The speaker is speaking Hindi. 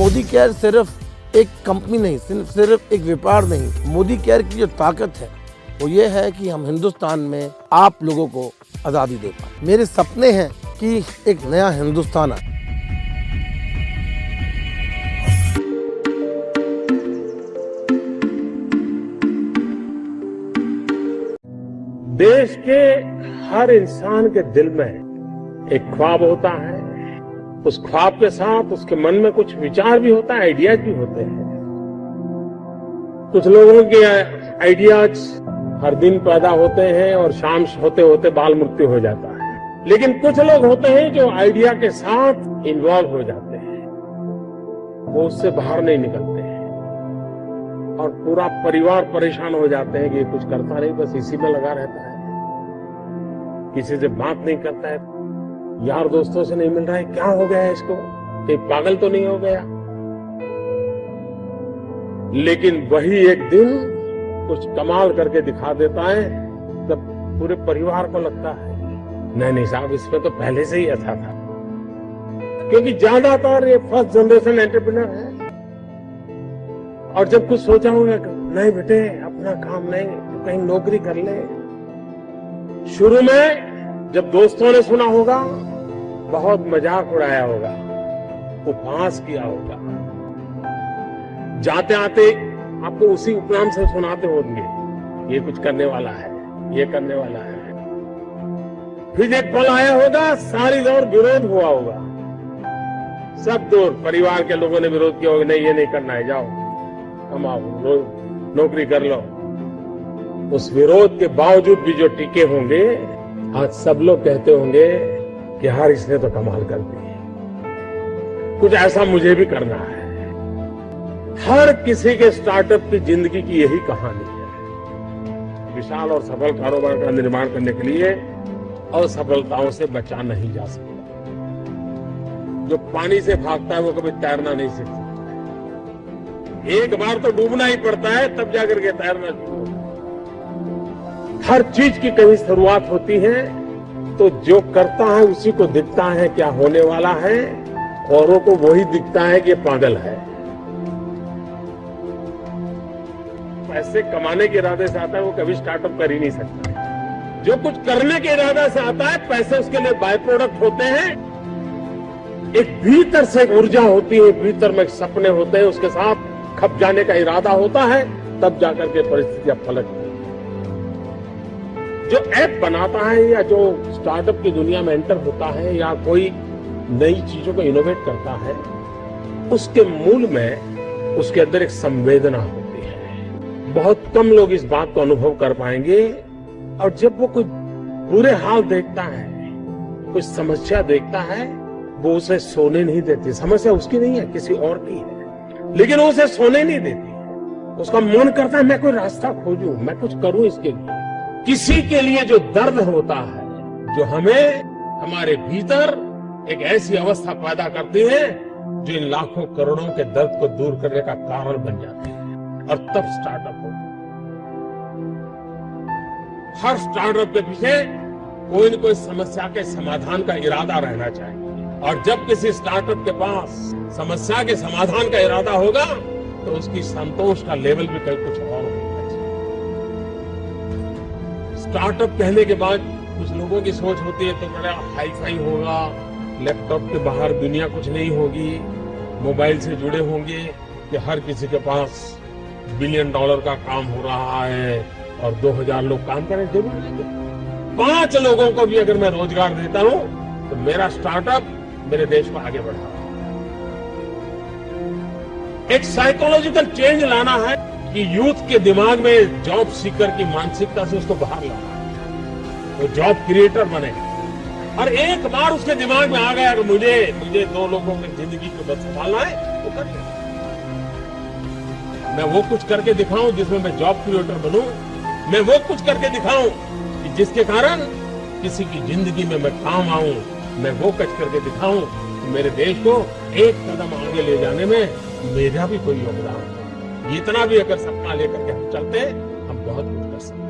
मोदी केयर सिर्फ एक कंपनी नहीं, सिर्फ एक व्यापार नहीं। मोदी केयर की जो ताकत है वो ये है कि हम हिंदुस्तान में आप लोगों को आज़ादी दे पाए। मेरे सपने हैं कि एक नया हिंदुस्तान आए। देश के हर इंसान के दिल में एक ख्वाब होता है। उस ख्वाब के साथ उसके मन में कुछ विचार भी होता है, आइडियाज भी होते हैं। कुछ लोगों के आइडियाज हर दिन पैदा होते हैं और शाम होते होते बाल मृत्यु हो जाता है। लेकिन कुछ लोग होते हैं जो आइडिया के साथ इन्वॉल्व हो जाते हैं, वो उससे बाहर नहीं निकलते हैं और पूरा परिवार परेशान हो जाते हैं कि ये कुछ करता नहीं, बस इसी में लगा रहता है, किसी से बात नहीं करता है, यार दोस्तों से नहीं मिल रहा है, क्या हो गया है इसको, कहीं पागल तो नहीं हो गया। लेकिन वही एक दिन कुछ कमाल करके दिखा देता है, तब पूरे परिवार को लगता है नहीं साहब, इसमें तो पहले से ही अच्छा था। क्योंकि ज्यादातर ये फर्स्ट जनरेशन एंटरप्रेन्योर है और जब कुछ सोचा होगा नहीं बेटे अपना काम नहीं, तो कहीं नौकरी कर ले। शुरू में जब दोस्तों ने सुना होगा बहुत मजाक उड़ाया होगा, उपहास किया होगा, जाते आते आपको उसी उपनाम से सुनाते होंगे ये कुछ करने वाला है, ये करने वाला है। फिर एक पल आया होगा, सारी दौर विरोध हुआ होगा, सब दूर परिवार के लोगों ने विरोध किया होगा, नहीं ये नहीं करना है, जाओ कमाओ, नौकरी कर लो। उस विरोध के बावजूद भी जो टिके होंगे, आज सब लोग कहते होंगे कि यार इसने तो कमाल कर दी, कुछ ऐसा मुझे भी करना है। हर किसी के स्टार्टअप की जिंदगी की यही कहानी है। विशाल और सफल कारोबार का निर्माण करने के लिए असफलताओं से बचा नहीं जा सकता। जो पानी से भागता है वो कभी तैरना नहीं सीख सकता, एक बार तो डूबना ही पड़ता है, तब जाकर के तैरना शुरू होता है। हर चीज की कहीं शुरुआत होती है, तो जो करता है उसी को दिखता है क्या होने वाला है, औरों को वही दिखता है कि पागल है। पैसे कमाने के इरादे से आता है वो कभी स्टार्टअप कर ही नहीं सकता। जो कुछ करने के इरादे से आता है, पैसे उसके लिए बाय प्रोडक्ट होते हैं। एक भीतर से एक ऊर्जा होती है, भीतर में सपने होते हैं, उसके साथ खप जाने का इरादा होता है, तब जाकर के परिस्थितियां पलटती हैं। जो ऐप बनाता है या जो स्टार्टअप की दुनिया में एंटर होता है या कोई नई चीजों को इनोवेट करता है, उसके मूल में उसके अंदर एक संवेदना होती है। बहुत कम लोग इस बात को अनुभव कर पाएंगे। और जब वो कोई बुरे हाल देखता है, कोई समस्या देखता है, वो उसे सोने नहीं देती। समस्या उसकी नहीं है, किसी और की है, लेकिन वो उसे सोने नहीं देती। उसका मन करता है मैं कोई रास्ता खोजूं, मैं कुछ करूं इसके लिए। किसी के लिए जो दर्द होता है, जो हमें हमारे भीतर एक ऐसी अवस्था पैदा करती है जो इन लाखों करोड़ों के दर्द को दूर करने का कारण बन जाती है, और तब स्टार्टअप होता है। हर स्टार्टअप के पीछे कोई न कोई समस्या के समाधान का इरादा रहना चाहिए, और जब किसी स्टार्टअप के पास समस्या के समाधान का इरादा होगा तो उसकी संतोष का लेवल भी कहीं कुछ और होगा। स्टार्टअप कहने के बाद कुछ लोगों की सोच होती है तो बड़ा हाई फाई होगा, लैपटॉप के बाहर दुनिया कुछ नहीं होगी, मोबाइल से जुड़े होंगे, कि हर किसी के पास $1 बिलियन का काम हो रहा है और 2000 लोग काम करें। जरूर नहीं, 5 लोगों को भी अगर मैं रोजगार देता हूं तो मेरा स्टार्टअप मेरे देश को आगे बढ़ा रहा है। एक साइकोलॉजिकल चेंज लाना है कि यूथ के दिमाग में जॉब सीकर की मानसिकता से उसको बाहर लाना है, वो जॉब क्रिएटर बने। और एक बार उसके दिमाग में आ गया कि मुझे 2 लोगों की जिंदगी को बस संभालना है, तो कर ले। मैं वो कुछ करके दिखाऊं जिसमें मैं जॉब क्रिएटर बनूं, मैं वो कुछ करके दिखाऊं कि जिसके कारण किसी की जिंदगी में मैं काम आऊं, मैं वो कुछ करके दिखाऊं कि मेरे देश को एक कदम आगे ले जाने में मेरा भी कोई योगदान है। इतना भी अगर सपना लेकर के हम चलते, हम बहुत कुछ कर सकते हैं।